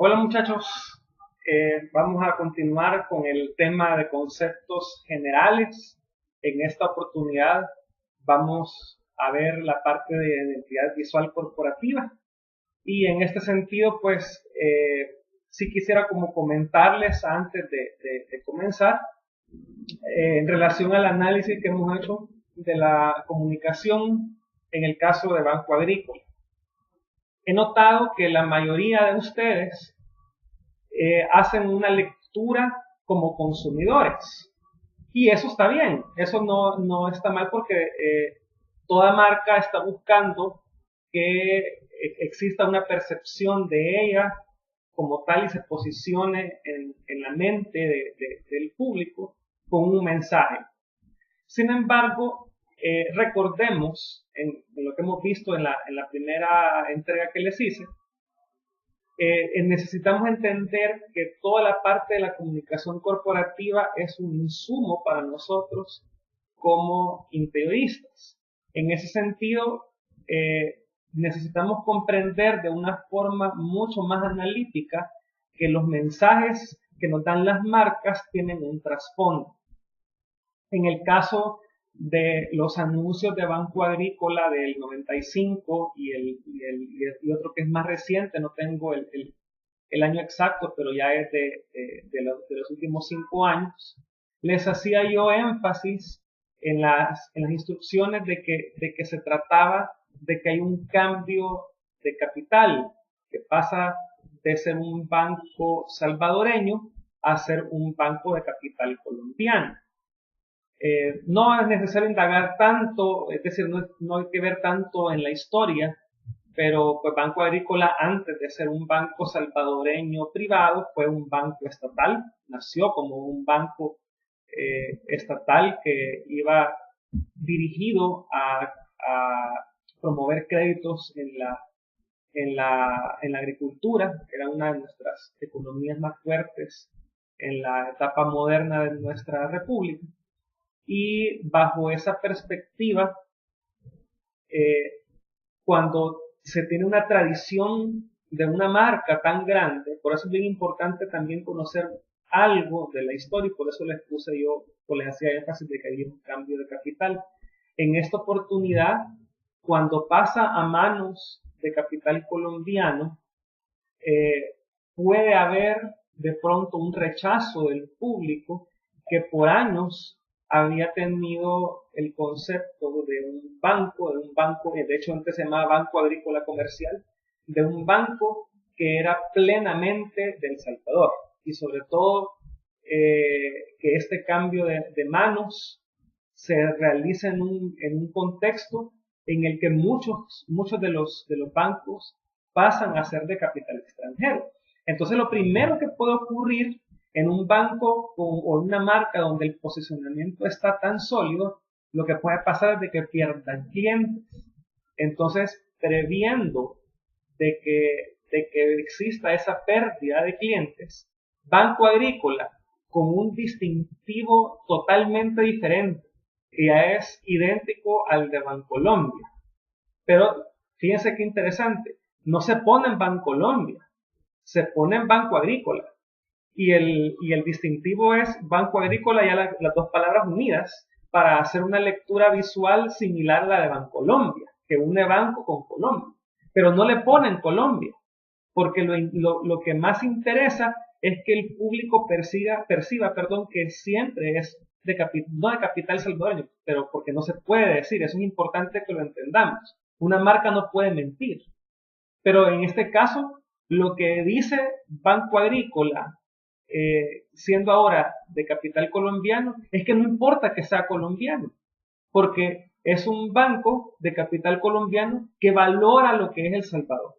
Hola muchachos, vamos a continuar con el tema de conceptos generales. En esta oportunidad vamos a ver la parte de identidad visual corporativa y en este sentido pues sí quisiera como comentarles antes de comenzar en relación al análisis que hemos hecho de la comunicación en el caso de Banco Agrícola. He notado que la mayoría de ustedes hacen una lectura como consumidores. Y eso está bien, eso no está mal porque toda marca está buscando que exista una percepción de ella como tal y se posicione en la mente del público con un mensaje. Sin embargo, recordemos en lo que hemos visto en la primera entrega que les hice, necesitamos entender que toda la parte de la comunicación corporativa es un insumo para nosotros como interioristas. En ese sentido, necesitamos comprender de una forma mucho más analítica que los mensajes que nos dan las marcas tienen un trasfondo. En el caso de los anuncios de Banco Agrícola del 95 y otro que es más reciente, no tengo el año exacto, pero ya es de los últimos 5 años, les hacía yo énfasis en las instrucciones de que se trataba de que hay un cambio de capital, que pasa de ser un banco salvadoreño a ser un banco de capital colombiano. No es necesario indagar tanto, es decir, no hay que ver tanto en la historia, pero pues Banco Agrícola, antes de ser un banco salvadoreño privado, fue un banco estatal, nació como un banco estatal que iba dirigido a promover créditos en la agricultura, que era una de nuestras economías más fuertes en la etapa moderna de nuestra república. Y bajo esa perspectiva, cuando se tiene una tradición de una marca tan grande, por eso es bien importante también conocer algo de la historia y por eso les hacía énfasis de que había un cambio de capital. En esta oportunidad, cuando pasa a manos de capital colombiano, puede haber de pronto un rechazo del público que por años había tenido el concepto de un banco, de hecho antes se llamaba Banco Agrícola Comercial, de un banco que era plenamente del Salvador y sobre todo que este cambio de manos se realiza en un contexto en el que muchos de los bancos pasan a ser de capital extranjero. Entonces lo primero que puede ocurrir en un banco o en una marca donde el posicionamiento está tan sólido, lo que puede pasar es de que pierdan clientes. Entonces, previendo de que exista esa pérdida de clientes, Banco Agrícola, con un distintivo totalmente diferente, que ya es idéntico al de Bancolombia. Pero fíjense qué interesante, no se pone en Bancolombia, se pone en Banco Agrícola. Y el distintivo es Banco Agrícola, ya las dos palabras unidas, para hacer una lectura visual similar a la de Bancolombia, que une banco con Colombia. Pero no le ponen Colombia, porque lo que más interesa es que el público perciba, que siempre es no de capital salvadoreño, pero porque no se puede decir, eso es importante que lo entendamos. Una marca no puede mentir. Pero en este caso, lo que dice Banco Agrícola, siendo ahora de capital colombiano, es que no importa que sea colombiano, porque es un banco de capital colombiano que valora lo que es El Salvador.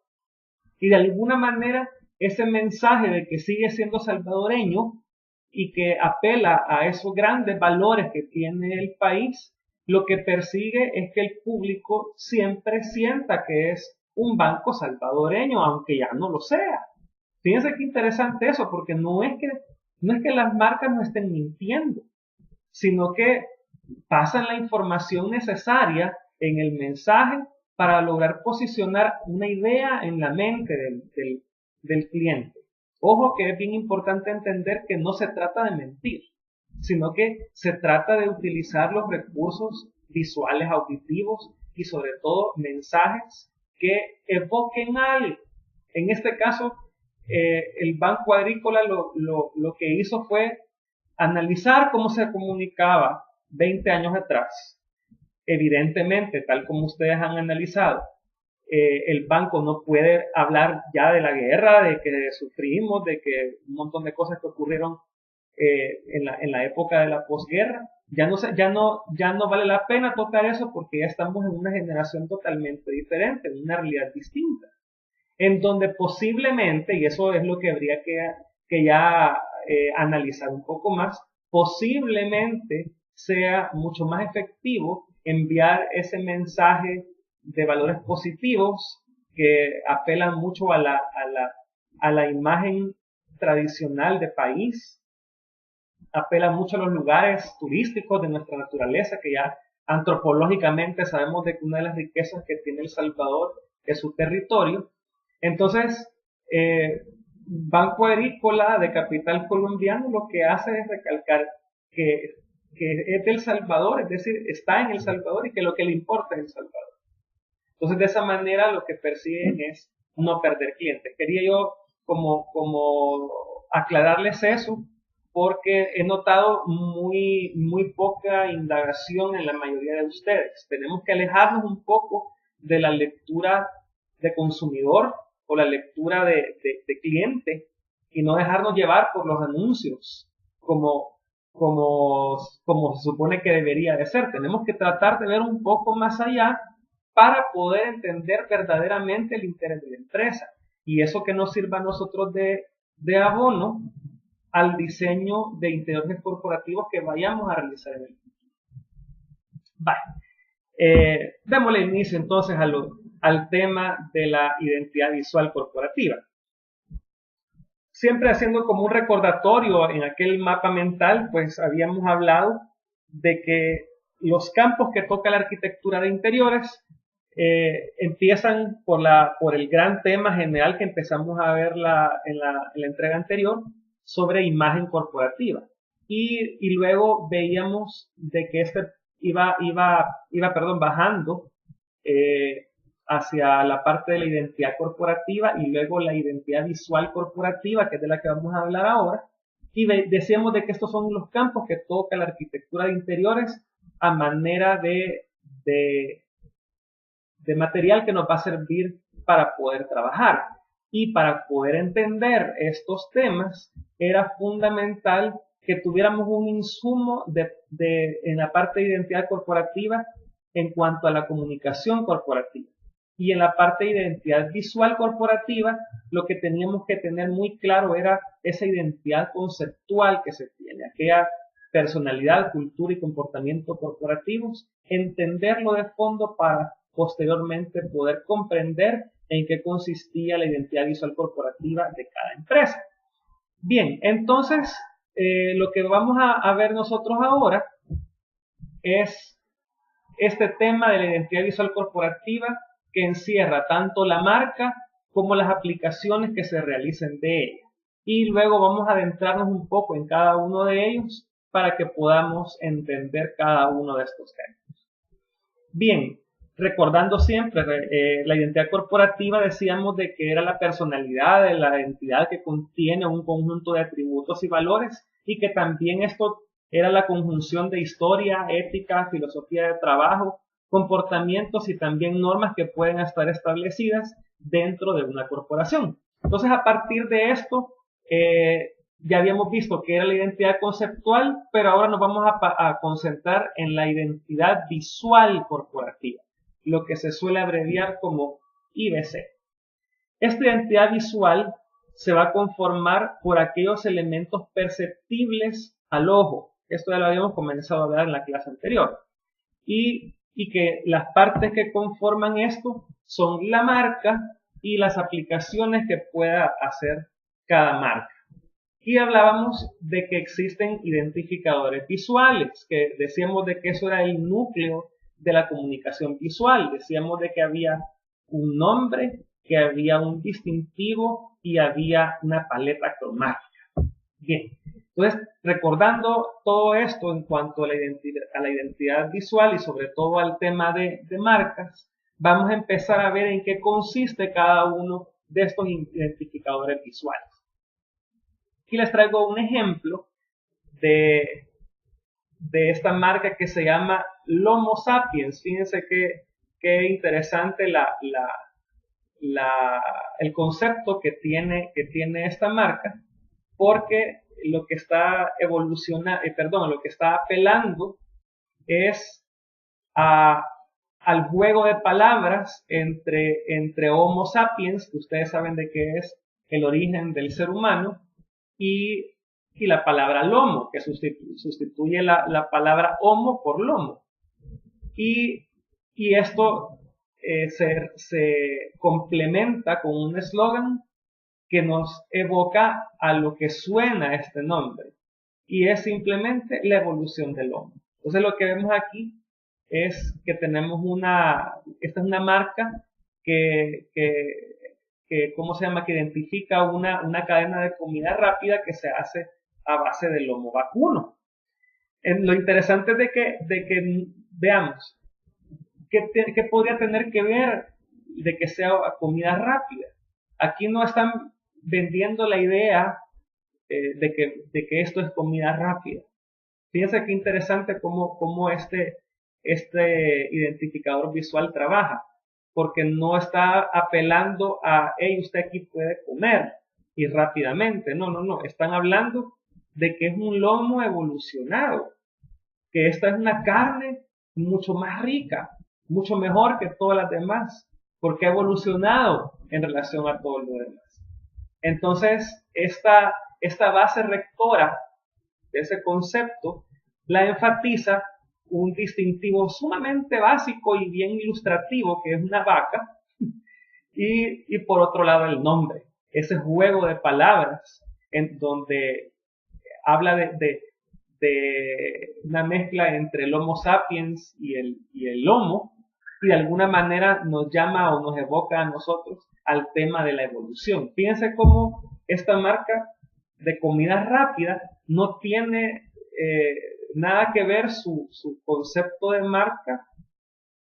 Y de alguna manera, ese mensaje de que sigue siendo salvadoreño y que apela a esos grandes valores que tiene el país, lo que persigue es que el público siempre sienta que es un banco salvadoreño, aunque ya no lo sea. Fíjense qué interesante eso, porque no es que las marcas no estén mintiendo, sino que pasan la información necesaria en el mensaje para lograr posicionar una idea en la mente del cliente. Ojo que es bien importante entender que no se trata de mentir, sino que se trata de utilizar los recursos visuales, auditivos y sobre todo mensajes que evoquen algo. En este caso, el Banco Agrícola lo que hizo fue analizar cómo se comunicaba 20 años atrás. Evidentemente, tal como ustedes han analizado, el banco no puede hablar ya de la guerra, de que sufrimos, de que un montón de cosas que ocurrieron en la época de la posguerra. Ya no vale la pena tocar eso porque ya estamos en una generación totalmente diferente, en una realidad distinta, en donde posiblemente, y eso es lo que habría que ya analizar un poco más, posiblemente sea mucho más efectivo enviar ese mensaje de valores positivos que apelan mucho a la imagen tradicional de país, apelan mucho a los lugares turísticos de nuestra naturaleza, que ya antropológicamente sabemos de que una de las riquezas que tiene El Salvador es su territorio. Entonces, Banco Agrícola de capital colombiano lo que hace es recalcar que es del Salvador, es decir, está en El Salvador y que lo que le importa es El Salvador. Entonces, de esa manera lo que persiguen es no perder clientes. Quería yo como aclararles eso, porque he notado muy poca indagación en la mayoría de ustedes. Tenemos que alejarnos un poco de la lectura de consumidor o la lectura de cliente y no dejarnos llevar por los anuncios como se supone que debería de ser. Tenemos que tratar de ver un poco más allá para poder entender verdaderamente el interés de la empresa y eso que nos sirva a nosotros de abono al diseño de interiores corporativos que vayamos a realizar en el futuro. Vale. Démosle inicio entonces al tema de la identidad visual corporativa. Siempre haciendo como un recordatorio en aquel mapa mental, pues habíamos hablado de que los campos que toca la arquitectura de interiores empiezan por el gran tema general que empezamos a ver en la entrega anterior sobre imagen corporativa. Y luego veíamos de que este iba bajando hacia la parte de la identidad corporativa y luego la identidad visual corporativa, que es de la que vamos a hablar ahora. Y decíamos de que estos son los campos que toca la arquitectura de interiores a manera de material que nos va a servir para poder trabajar. Y para poder entender estos temas era fundamental que tuviéramos un insumo en la parte de identidad corporativa en cuanto a la comunicación corporativa. Y en la parte de identidad visual corporativa, lo que teníamos que tener muy claro era esa identidad conceptual que se tiene, aquella personalidad, cultura y comportamiento corporativos, entenderlo de fondo para posteriormente poder comprender en qué consistía la identidad visual corporativa de cada empresa. Bien, entonces lo que vamos a ver nosotros ahora es este tema de la identidad visual corporativa que encierra tanto la marca como las aplicaciones que se realicen de ella. Y luego vamos a adentrarnos un poco en cada uno de ellos para que podamos entender cada uno de estos temas. Bien, recordando siempre, la identidad corporativa decíamos de que era la personalidad de la entidad que contiene un conjunto de atributos y valores y que también esto era la conjunción de historia, ética, filosofía de trabajo, comportamientos y también normas que pueden estar establecidas dentro de una corporación. Entonces, a partir de esto, ya habíamos visto que era la identidad conceptual, pero ahora nos vamos a concentrar en la identidad visual corporativa, lo que se suele abreviar como IVC. Esta identidad visual se va a conformar por aquellos elementos perceptibles al ojo. Esto ya lo habíamos comenzado a hablar en la clase anterior. Y que las partes que conforman esto son la marca y las aplicaciones que pueda hacer cada marca. Y hablábamos de que existen identificadores visuales, que decíamos de que eso era el núcleo de la comunicación visual. Decíamos de que había un nombre, que había un distintivo y había una paleta cromática. Bien, entonces recordando todo esto en cuanto a la identidad visual y sobre todo al tema de marcas, vamos a empezar a ver en qué consiste cada uno de estos identificadores visuales. Aquí les traigo un ejemplo de esta marca que se llama Lomo Sapiens. Fíjense qué interesante el concepto que tiene esta marca, porque lo que está lo que está apelando es al juego de palabras entre Homo sapiens, que ustedes saben de qué es el origen del ser humano, y la palabra lomo, que sustituye la palabra homo por lomo. Y esto se complementa con un eslogan que nos evoca a lo que suena este nombre, y es simplemente la evolución del homo. Entonces lo que vemos aquí es que tenemos esta es una marca que ¿cómo se llama? Que identifica una cadena de comida rápida que se hace a base de lomo vacuno. Lo interesante es de que veamos qué podría tener que ver de que sea comida rápida. Aquí no están vendiendo la idea de que esto es comida rápida. Fíjense qué interesante cómo este identificador visual trabaja, porque no está apelando a, hey, usted aquí puede comer y rápidamente. No, están hablando de que es un lomo evolucionado, que esta es una carne mucho más rica, mucho mejor que todas las demás, porque ha evolucionado en relación a todo lo demás. Entonces, esta base rectora de ese concepto la enfatiza un distintivo sumamente básico y bien ilustrativo, que es una vaca, y por otro lado el nombre, ese juego de palabras en donde habla de una mezcla entre el Homo sapiens y el Lomo, y de alguna manera nos llama o nos evoca a nosotros al tema de la evolución. Fíjense cómo esta marca de comida rápida no tiene nada que ver su concepto de marca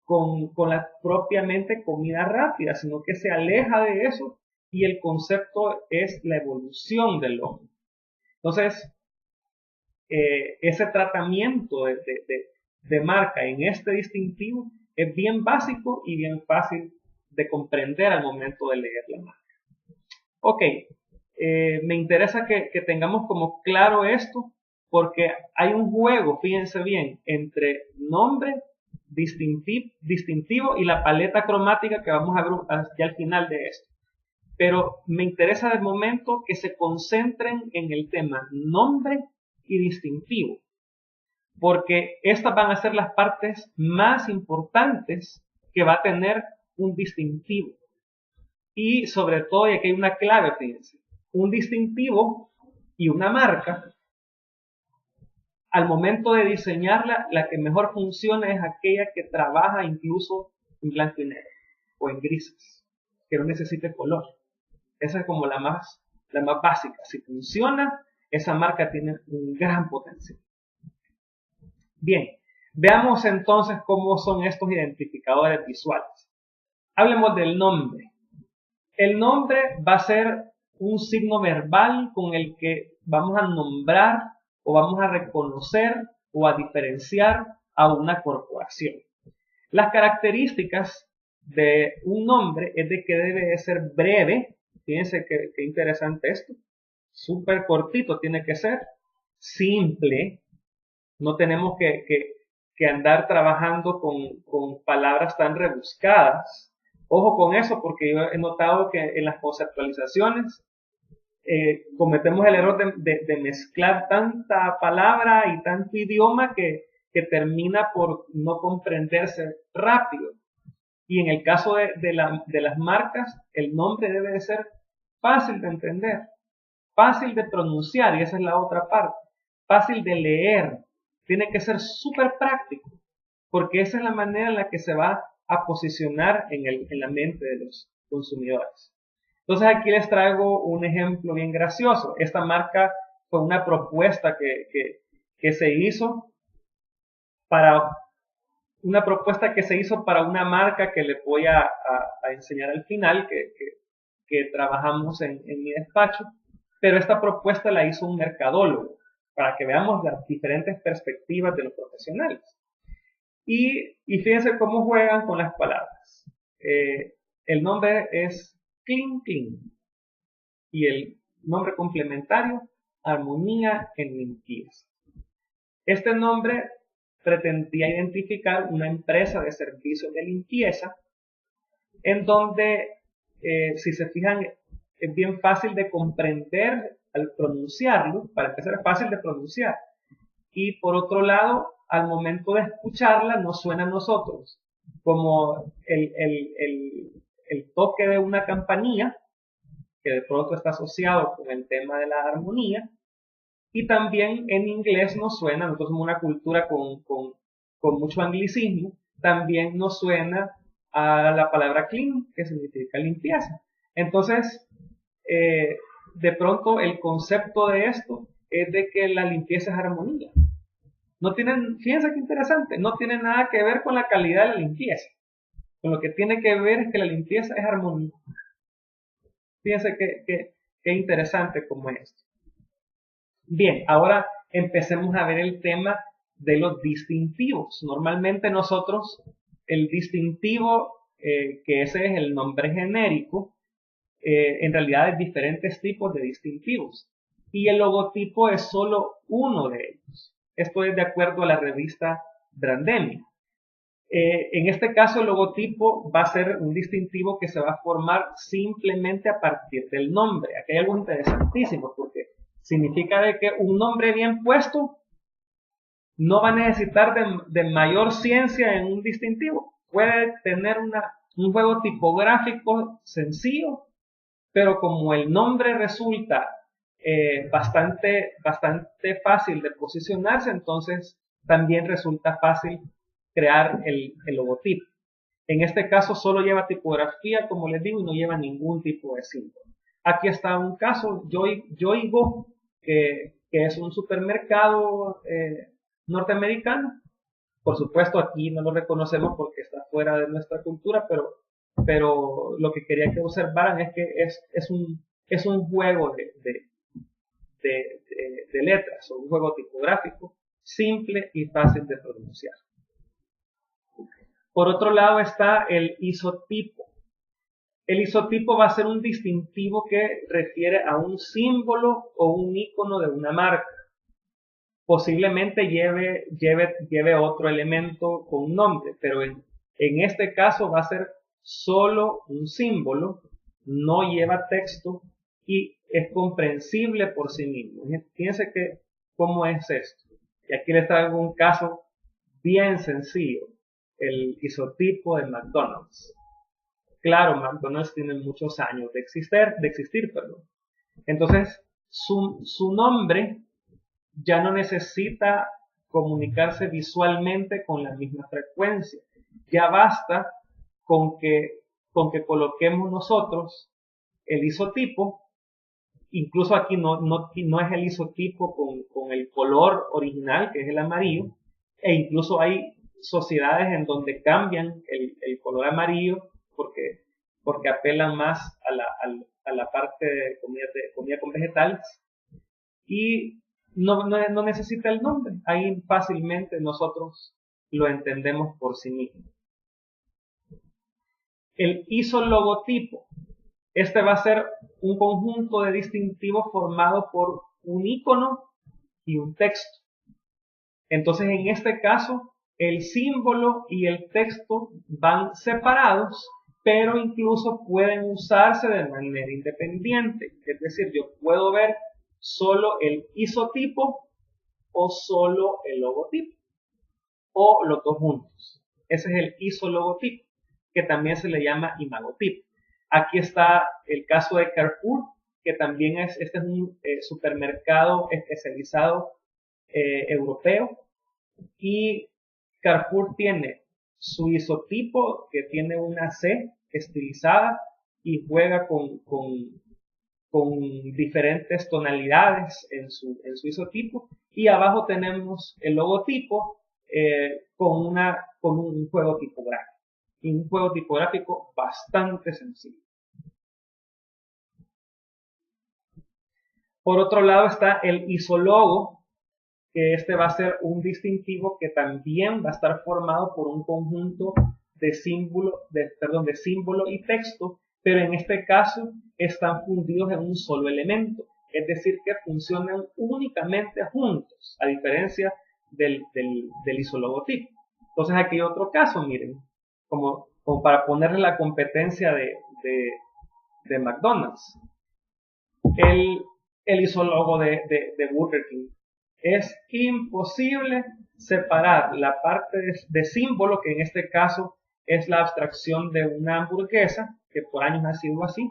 con la propiamente comida rápida, sino que se aleja de eso, y el concepto es la evolución del hombre. Entonces, ese tratamiento de marca en este distintivo es bien básico y bien fácil de comprender al momento de leer la marca. Ok, me interesa que tengamos como claro esto, porque hay un juego, fíjense bien, entre nombre, distintivo y la paleta cromática que vamos a ver ya al final de esto. Pero me interesa de momento que se concentren en el tema nombre y distintivo, porque estas van a ser las partes más importantes que va a tener un distintivo. Y sobre todo, y aquí hay una clave, fíjense, un distintivo y una marca, al momento de diseñarla, la que mejor funciona es aquella que trabaja incluso en blanco y negro o en grises, que no necesite color. Esa es como la más básica. Si funciona, esa marca tiene un gran potencial. Bien, veamos entonces cómo son estos identificadores visuales. Hablemos del nombre. El nombre va a ser un signo verbal con el que vamos a nombrar o vamos a reconocer o a diferenciar a una corporación. Las características de un nombre es de que debe de ser breve. Fíjense qué interesante esto. Súper cortito tiene que ser. Simple. No tenemos que andar trabajando con palabras tan rebuscadas. Ojo con eso, porque yo he notado que en las conceptualizaciones cometemos el error de mezclar tanta palabra y tanto idioma que termina por no comprenderse rápido. Y en el caso de las marcas, el nombre debe de ser fácil de entender, fácil de pronunciar, y esa es la otra parte, fácil de leer. Tiene que ser súper práctico, porque esa es la manera en la que se va a posicionar en la mente consumidores. Entonces aquí les traigo un ejemplo bien gracioso. Esta marca fue una propuesta que se hizo para una marca que les voy a enseñar al final, que trabajamos en mi despacho, pero esta propuesta la hizo un mercadólogo, para que veamos las diferentes perspectivas de los profesionales. Y fíjense cómo juegan con las palabras. El nombre es Clean Clean y el nombre complementario Armonía en limpieza. Este nombre pretendía identificar una empresa de servicios de limpieza en donde, si se fijan, es bien fácil de comprender al pronunciarlo. Para empezar, es fácil de pronunciar. Y por otro lado, al momento de escucharla, nos suena a nosotros como el toque de una campanilla, que de pronto está asociado con el tema de la armonía. Y también en inglés nos suena, nosotros somos una cultura con mucho anglicismo, también nos suena a la palabra clean, que significa limpieza. Entonces, de pronto el concepto de esto es de que la limpieza es armonía. Fíjense qué interesante, no tiene nada que ver con la calidad de la limpieza. Con lo que tiene que ver es que la limpieza es armonía. Fíjense qué interesante como es esto. Bien, ahora empecemos a ver el tema de los distintivos. Normalmente nosotros, el distintivo, que ese es el nombre genérico, en realidad hay diferentes tipos de distintivos. Y el logotipo es solo uno de ellos. Esto es de acuerdo a la revista Brandemia. En este caso el logotipo va a ser un distintivo que se va a formar simplemente a partir del nombre. Aquí hay algo interesantísimo porque significa de que un nombre bien puesto no va a necesitar de mayor ciencia en un distintivo. Puede tener un juego tipográfico sencillo, pero como el nombre resulta bastante fácil de posicionarse, entonces también resulta fácil crear el logotipo. En este caso solo lleva tipografía, como les digo, y no lleva ningún tipo de símbolo. Aquí está un caso, Yoigo, que es un supermercado norteamericano. Por supuesto aquí no lo reconocemos porque está fuera de nuestra cultura, pero lo que quería que observaran es que es un juego de letras, o un juego tipográfico simple y fácil de pronunciar. Por otro lado está el isotipo. El isotipo va a ser un distintivo que refiere a un símbolo o un icono de una marca. Posiblemente lleve otro elemento con un nombre, pero en este caso va a ser solo un símbolo, no lleva texto y es comprensible por sí mismo. Fíjense cómo es esto. Y aquí les traigo un caso bien sencillo, el isotipo de McDonald's. Claro, McDonald's tiene muchos años de existir. Entonces, su nombre ya no necesita comunicarse visualmente con la misma frecuencia. Ya basta con que coloquemos nosotros el isotipo. Incluso aquí no es el isotipo con el color original, que es el amarillo, e incluso hay sociedades en donde cambian el color amarillo porque apelan más a la parte de comida con vegetales, y no necesita el nombre. Ahí fácilmente nosotros lo entendemos por sí mismo. El isologotipo. Este va a ser un conjunto de distintivos formado por un icono y un texto. Entonces, en este caso, el símbolo y el texto van separados, pero incluso pueden usarse de manera independiente. Es decir, yo puedo ver solo el isotipo o solo el logotipo, o los dos juntos. Ese es el isologotipo, que también se le llama imagotipo. Aquí está el caso de Carrefour, que también este es un supermercado especializado europeo, y Carrefour tiene su isotipo, que tiene una C estilizada, y juega con diferentes tonalidades en su isotipo, y abajo tenemos el logotipo con un juego tipográfico, y un juego tipográfico bastante sencillo. Por otro lado está el isologo, que este va a ser un distintivo que también va a estar formado por un conjunto de símbolo y texto, pero en este caso están fundidos en un solo elemento, es decir, que funcionan únicamente juntos, a diferencia del isologotipo. Entonces aquí hay otro caso, miren, como para ponerle la competencia de McDonald's. El isólogo de Burger King. Es imposible separar la parte de símbolo, que en este caso es la abstracción de una hamburguesa, que por años ha sido así,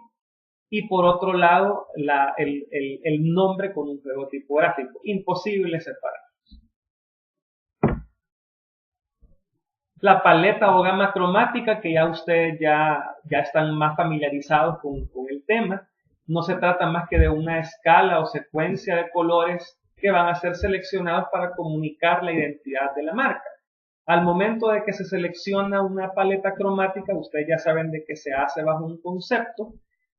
y por otro lado el nombre con un juego tipográfico. Imposible separar. La paleta o gama cromática, que ya ustedes ya están más familiarizados con el tema. No se trata más que de una escala o secuencia de colores que van a ser seleccionados para comunicar la identidad de la marca. Al momento de que se selecciona una paleta cromática, ustedes ya saben de que se hace bajo un concepto,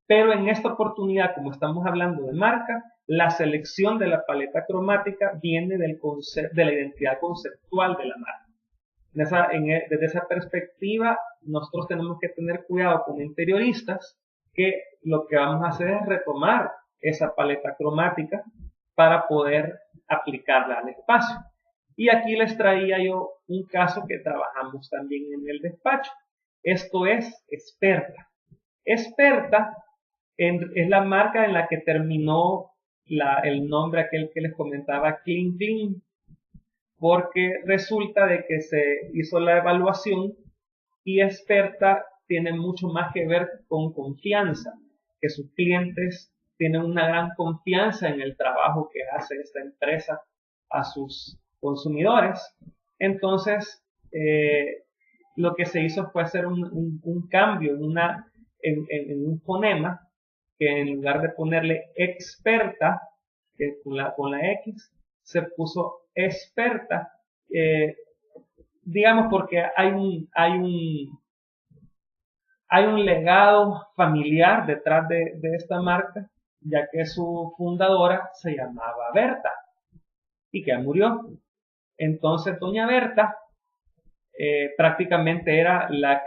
pero en esta oportunidad, como estamos hablando de marca, la selección de la paleta cromática viene de la identidad conceptual de la marca. Desde esa perspectiva, nosotros tenemos que tener cuidado como interioristas, que lo que vamos a hacer es retomar esa paleta cromática para poder aplicarla al espacio. Y aquí les traía yo un caso que trabajamos también en el despacho. Esto es Experta. Experta es la marca en la que terminó el nombre aquel que les comentaba, Clean Clean, porque resulta de que se hizo la evaluación y Experta tiene mucho más que ver con confianza, que sus clientes tienen una gran confianza en el trabajo que hace esta empresa a sus consumidores. Entonces, lo que se hizo fue hacer un cambio en un fonema, que en lugar de ponerle experta, que con la X, se puso experta, digamos porque hay un legado familiar detrás de esta marca, ya que su fundadora se llamaba Berta y que murió. Entonces doña Berta prácticamente era la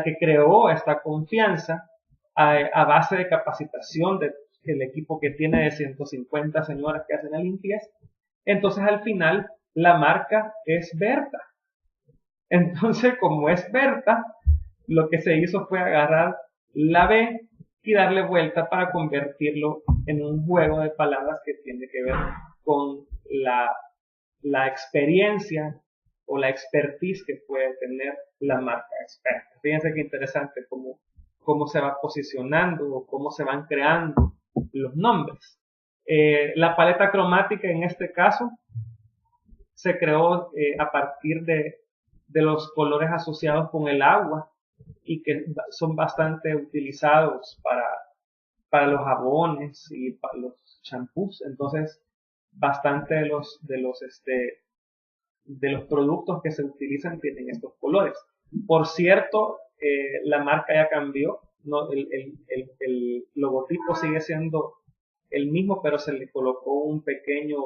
que creó esta confianza a base de capacitación del equipo que tiene de 150 señoras que hacen la limpieza. Entonces al final la marca es Berta. Entonces, como es Berta, lo que se hizo fue agarrar la B y darle vuelta para convertirlo en un juego de palabras que tiene que ver con la experiencia o la expertise que puede tener la marca Experta. Fíjense qué interesante cómo se va posicionando o cómo se van creando los nombres. La paleta cromática en este caso se creó a partir de los colores asociados con el agua y que son bastante utilizados para los jabones y para los champús. Entonces, bastante de los productos que se utilizan tienen estos colores. Por cierto, la marca ya cambió, ¿no? El logotipo sigue siendo el mismo, pero se le colocó un pequeño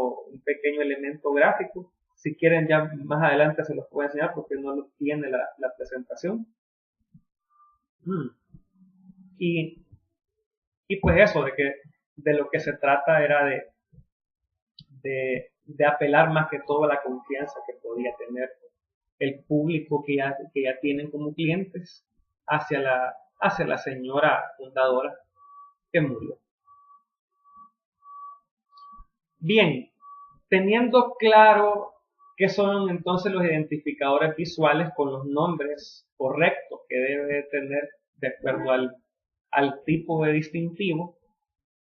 elemento gráfico. Si quieren, ya más adelante se los puedo enseñar porque no lo tiene la presentación. Y pues eso, de lo que se trata era de apelar más que todo a la confianza que podía tener el público que ya tienen como clientes hacia la señora fundadora que murió. Bien, teniendo claro qué son entonces los identificadores visuales con los nombres correctos que debe tener de acuerdo al tipo de distintivo,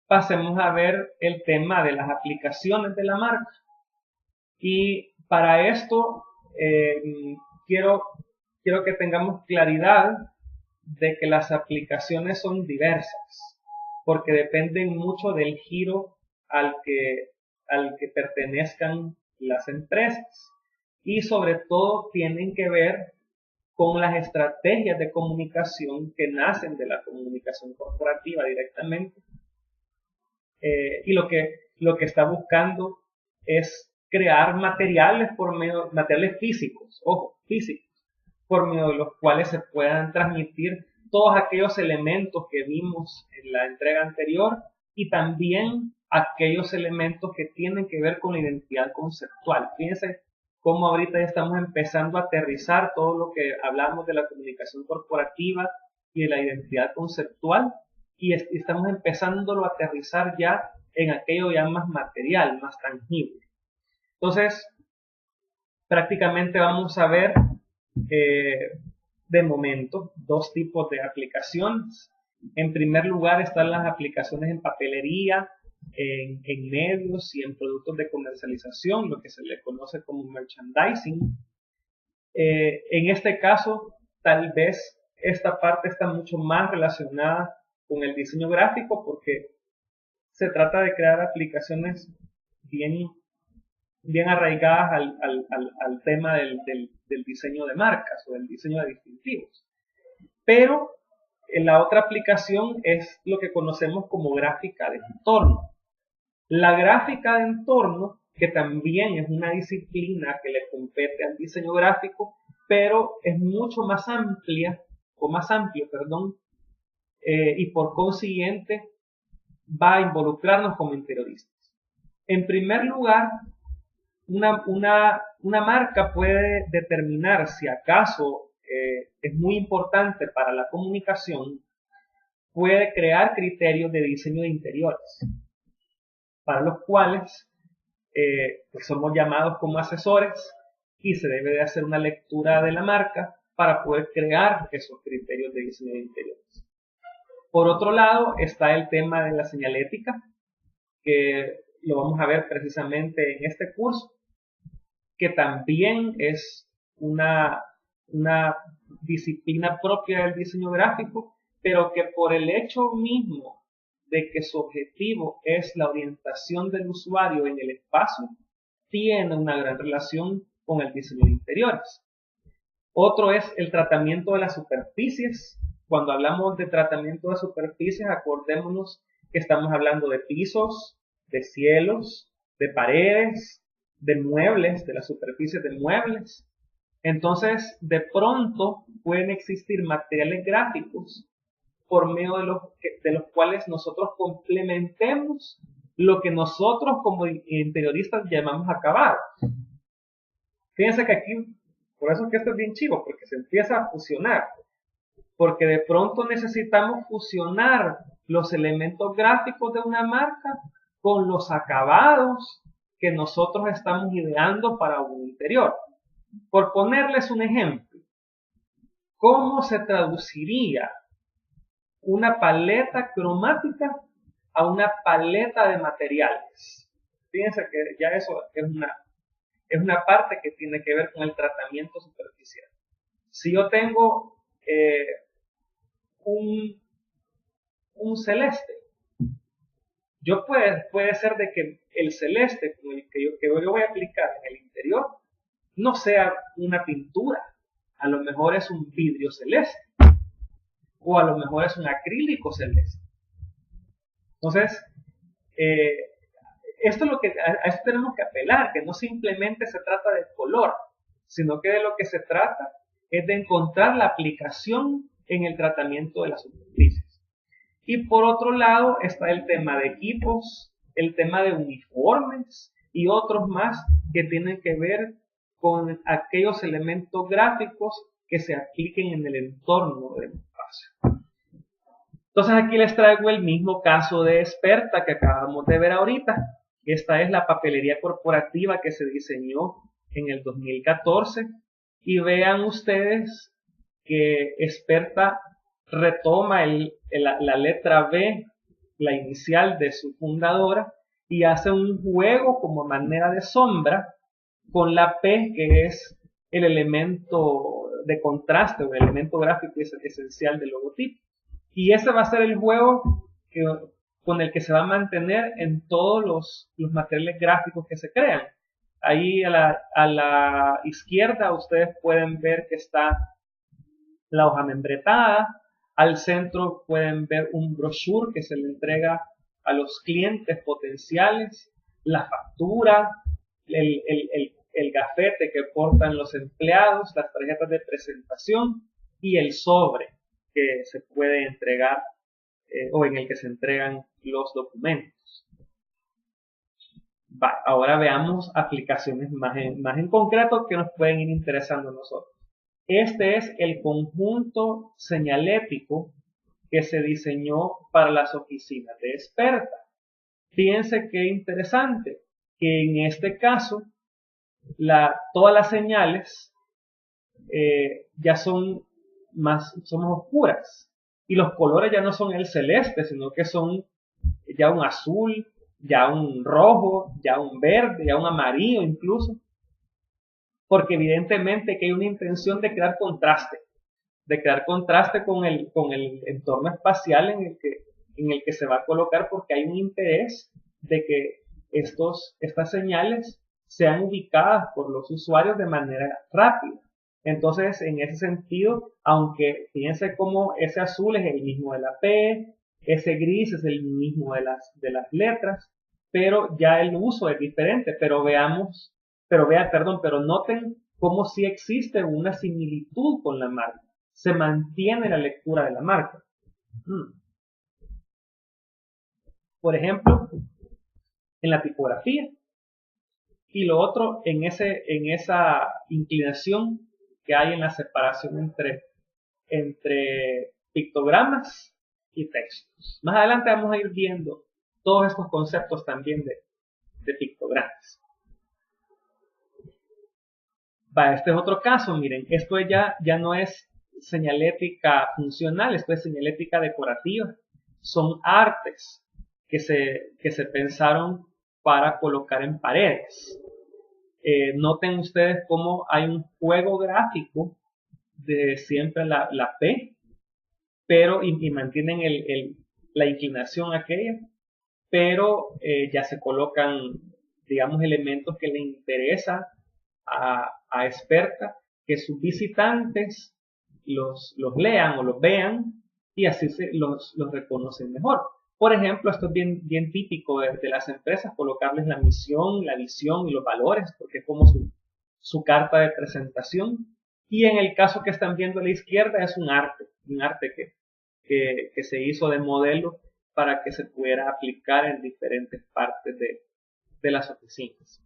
pasemos a ver el tema de las aplicaciones de la marca. Y para esto quiero que tengamos claridad de que las aplicaciones son diversas, porque dependen mucho del giro al que pertenezcan las empresas, y sobre todo tienen que ver con las estrategias de comunicación que nacen de la comunicación corporativa directamente, y lo que está buscando es crear materiales físicos, ojo, físicos, por medio de los cuales se puedan transmitir todos aquellos elementos que vimos en la entrega anterior, y también aquellos elementos que tienen que ver con la identidad conceptual. Fíjense cómo ahorita ya estamos empezando a aterrizar todo lo que hablamos de la comunicación corporativa y de la identidad conceptual, y estamos empezándolo a aterrizar ya en aquello ya más material, más tangible. Entonces, prácticamente vamos a ver de momento dos tipos de aplicaciones. En primer lugar están las aplicaciones en papelería, en medios y en productos de comercialización, lo que se le conoce como merchandising. En este caso, tal vez esta parte está mucho más relacionada con el diseño gráfico, porque se trata de crear aplicaciones bien arraigadas al tema del diseño de marcas o del diseño de distintivos. Pero la otra aplicación es lo que conocemos como gráfica de entorno. La gráfica de entorno, que también es una disciplina que le compete al diseño gráfico, pero es mucho más amplia, y por consiguiente va a involucrarnos como interioristas. En primer lugar, una marca puede determinar si acaso es muy importante para la comunicación, puede crear criterios de diseño de interiores, para los cuales pues somos llamados como asesores, y se debe de hacer una lectura de la marca para poder crear esos criterios de diseño de interiores. Por otro lado está el tema de la señalética, que lo vamos a ver precisamente en este curso, que también es una disciplina propia del diseño gráfico, pero que por el hecho mismo de que su objetivo es la orientación del usuario en el espacio, tiene una gran relación con el diseño de interiores. Otro es el tratamiento de las superficies. Cuando hablamos de tratamiento de superficies, acordémonos que estamos hablando de pisos, de cielos, de paredes, de muebles, de las superficies de muebles. Entonces, de pronto pueden existir materiales gráficos por medio de los cuales nosotros complementemos lo que nosotros como interioristas llamamos acabado. Fíjense que aquí, por eso es que esto es bien chivo, porque se empieza a fusionar. Porque de pronto necesitamos fusionar los elementos gráficos de una marca con los acabados que nosotros estamos ideando para un interior. Por ponerles un ejemplo, ¿cómo se traduciría una paleta cromática a una paleta de materiales? Fíjense que ya eso es una parte que tiene que ver con el tratamiento superficial. Si yo tengo un celeste, puede ser de que el celeste con el que yo voy a aplicar en el interior no sea una pintura, a lo mejor es un vidrio celeste, o a lo mejor es un acrílico celeste. Entonces, esto es a esto tenemos que apelar, que no simplemente se trata de color, sino que de lo que se trata es de encontrar la aplicación en el tratamiento de las superficies. Y por otro lado está el tema de equipos, el tema de uniformes y otros más que tienen que ver con aquellos elementos gráficos que se apliquen en el entorno del espacio. Entonces aquí les traigo el mismo caso de Experta que acabamos de ver ahorita. Esta es la papelería corporativa que se diseñó en el 2014, y vean ustedes que Experta retoma la letra B, la inicial de su fundadora, y hace un juego como manera de sombra con la P, que es el elemento de contraste o el elemento gráfico esencial del logotipo. Y ese va a ser el juego con el que se va a mantener en todos los materiales gráficos que se crean. Ahí a la izquierda ustedes pueden ver que está la hoja membretada. Al centro pueden ver un brochure que se le entrega a los clientes potenciales, la factura, el gafete que portan los empleados, las tarjetas de presentación y el sobre que se puede entregar o en el que se entregan los documentos. Ahora veamos aplicaciones más en concreto que nos pueden ir interesando a nosotros. Este es el conjunto señalético que se diseñó para las oficinas de Experta. Fíjense qué interesante, que en este caso todas las señales ya son oscuras y los colores ya no son el celeste, sino que son ya un azul, ya un rojo, ya un verde, ya un amarillo incluso, porque evidentemente que hay una intención de crear contraste con el entorno espacial en el que se va a colocar, porque hay un interés de que estas señales sean ubicadas por los usuarios de manera rápida. Entonces, en ese sentido, aunque fíjense cómo ese azul es el mismo de la P, ese gris es el mismo de las letras, pero ya el uso es diferente. Pero noten cómo sí existe una similitud con la marca. Se mantiene la lectura de la marca. Por ejemplo, en la tipografía. Y lo otro, en esa inclinación que hay en la separación entre pictogramas y textos. Más adelante vamos a ir viendo todos estos conceptos también de pictogramas. Este es otro caso, miren, esto ya no es señalética funcional, esto es señalética decorativa. Son artes que se pensaron para colocar en paredes. Noten ustedes cómo hay un juego gráfico de siempre la P, pero y mantienen la inclinación aquella, pero ya se colocan, digamos, elementos que le interesa a Experta que sus visitantes los lean o los vean y así los reconocen mejor. Por ejemplo, esto es bien típico de las empresas, colocarles la misión, la visión y los valores, porque es como su carta de presentación. Y en el caso que están viendo a la izquierda es un arte que se hizo de modelo para que se pudiera aplicar en diferentes partes de las oficinas.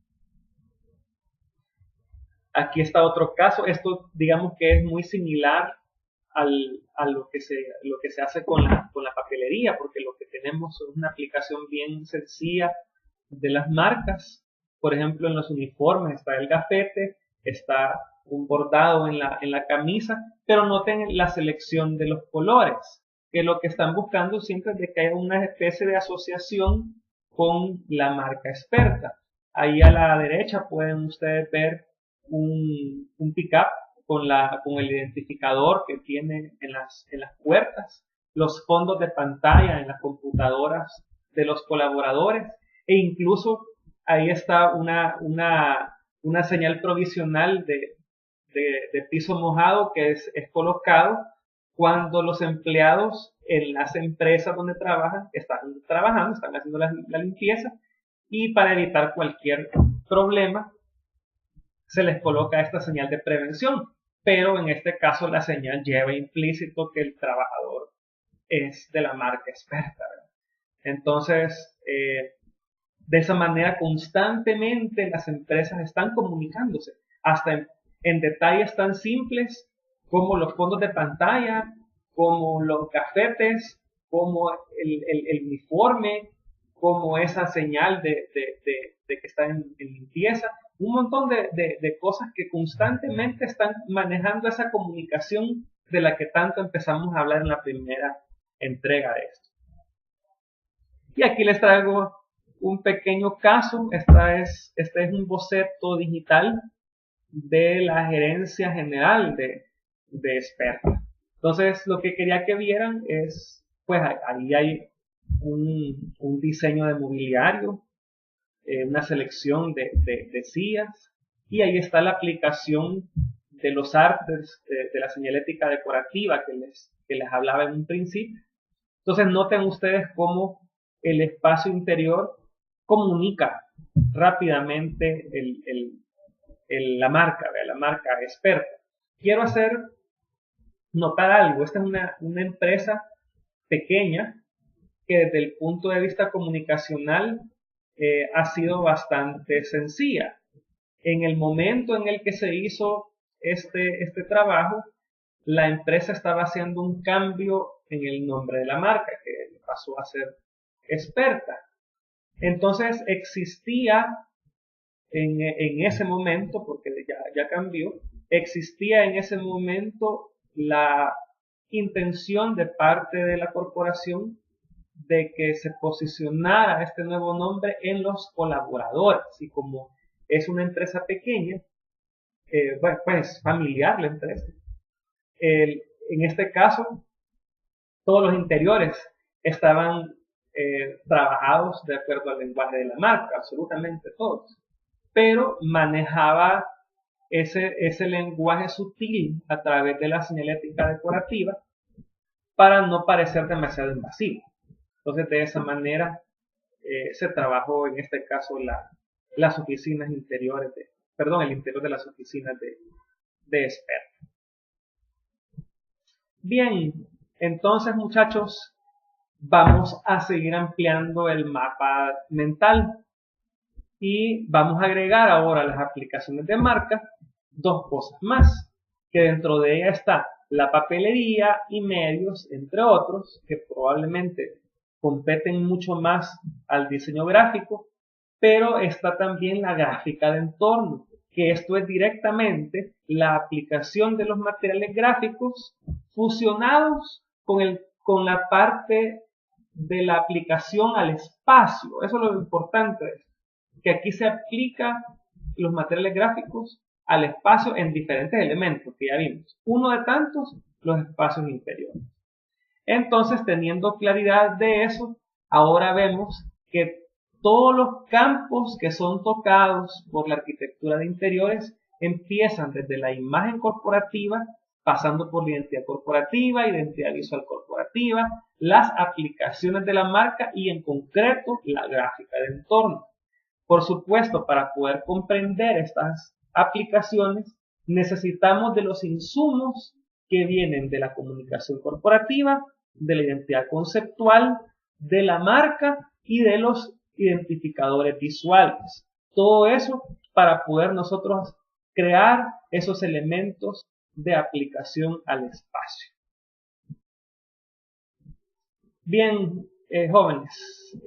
Aquí está otro caso. Esto digamos que es muy similar a lo que se hace con la papelería, porque lo que tenemos es una aplicación bien sencilla de las marcas. Por ejemplo, en los uniformes está el gafete, está un bordado en la camisa, pero noten la selección de los colores, que lo que están buscando siempre es de que haya una especie de asociación con la marca Experta. Ahí a la derecha pueden ustedes ver un pick-up con el identificador que tiene en las puertas, los fondos de pantalla en las computadoras de los colaboradores, e incluso ahí está una señal provisional de piso mojado que es colocado cuando los empleados en las empresas donde trabajan están haciendo la limpieza, y para evitar cualquier problema se les coloca esta señal de prevención, pero en este caso la señal lleva implícito que el trabajador es de la marca Experta, ¿verdad? Entonces, de esa manera constantemente las empresas están comunicándose, hasta en detalles tan simples como los fondos de pantalla, como los gafetes, como el uniforme, como esa señal de que está en limpieza. Un montón de cosas que constantemente están manejando esa comunicación de la que tanto empezamos a hablar en la primera entrega de esto. Y aquí les traigo un pequeño caso. Este es un boceto digital de la gerencia general de Experta. Entonces, lo que quería que vieran es, pues ahí hay un diseño de mobiliario, una selección de sillas, y ahí está la aplicación de los artes de la señalética decorativa que les hablaba en un principio. Entonces noten ustedes cómo el espacio interior comunica rápidamente la marca Experta. Quiero hacer notar algo. Esta es una empresa pequeña que desde el punto de vista comunicacional ha sido bastante sencilla. En el momento en el que se hizo este trabajo, la empresa estaba haciendo un cambio en el nombre de la marca, que pasó a ser Experta. Entonces existía en ese momento, porque ya cambió, existía en ese momento la intención de parte de la corporación de que se posicionara este nuevo nombre en los colaboradores. Y como es una empresa pequeña, bueno, pues familiar la empresa, en este caso todos los interiores estaban trabajados de acuerdo al lenguaje de la marca, absolutamente todos, pero manejaba ese lenguaje sutil a través de la señalética decorativa para no parecer demasiado invasivo. Entonces, de esa manera se trabajó en este caso las oficinas interiores el interior de las oficinas de Experta. Bien, entonces muchachos, vamos a seguir ampliando el mapa mental y vamos a agregar ahora a las aplicaciones de marca dos cosas más, que dentro de ella está la papelería y medios, entre otros, que probablemente competen mucho más al diseño gráfico, pero está también la gráfica de entorno, que esto es directamente la aplicación de los materiales gráficos fusionados con la parte de la aplicación al espacio. Eso es lo importante, que aquí se aplica los materiales gráficos al espacio en diferentes elementos que ya vimos. Uno de tantos, los espacios interiores. Entonces, teniendo claridad de eso, ahora vemos que todos los campos que son tocados por la arquitectura de interiores empiezan desde la imagen corporativa, pasando por la identidad corporativa, identidad visual corporativa, las aplicaciones de la marca y en concreto la gráfica de entorno. Por supuesto, para poder comprender estas aplicaciones necesitamos de los insumos que vienen de la comunicación corporativa, de la identidad conceptual, de la marca y de los identificadores visuales. Todo eso para poder nosotros crear esos elementos de aplicación al espacio. Bien, jóvenes,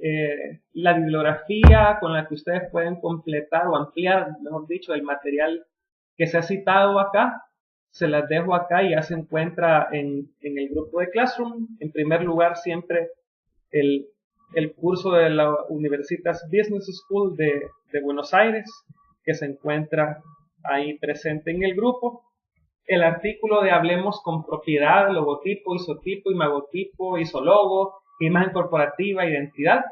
la bibliografía con la que ustedes pueden completar o ampliar, mejor dicho, el material que se ha citado acá, se las dejo acá y ya se encuentra en el grupo de Classroom. En primer lugar, siempre el curso de la Universitas Business School de Buenos Aires, que se encuentra ahí presente en el grupo. El artículo de Hablemos con Propiedad, logotipo, isotipo, imagotipo, isologo, imagen corporativa, identidad,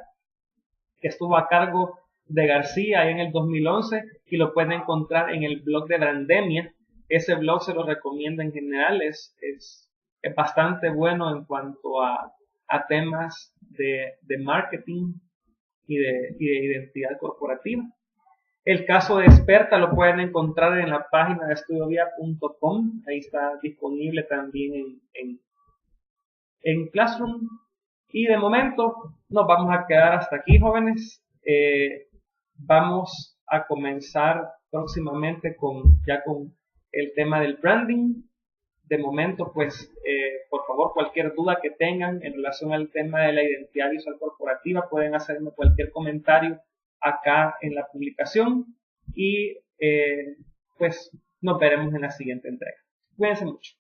que estuvo a cargo de García ahí en el 2011 y lo pueden encontrar en el blog de Brandemia. Ese blog se lo recomiendo en general, es bastante bueno en cuanto a temas de marketing y de identidad corporativa. El caso de Experta lo pueden encontrar en la página de estudiovia.com, ahí está disponible también en Classroom. Y de momento nos vamos a quedar hasta aquí, jóvenes. Vamos a comenzar próximamente con el tema del branding. De momento, pues, por favor, cualquier duda que tengan en relación al tema de la identidad visual corporativa, pueden hacerme cualquier comentario acá en la publicación y pues nos veremos en la siguiente entrega. Cuídense mucho.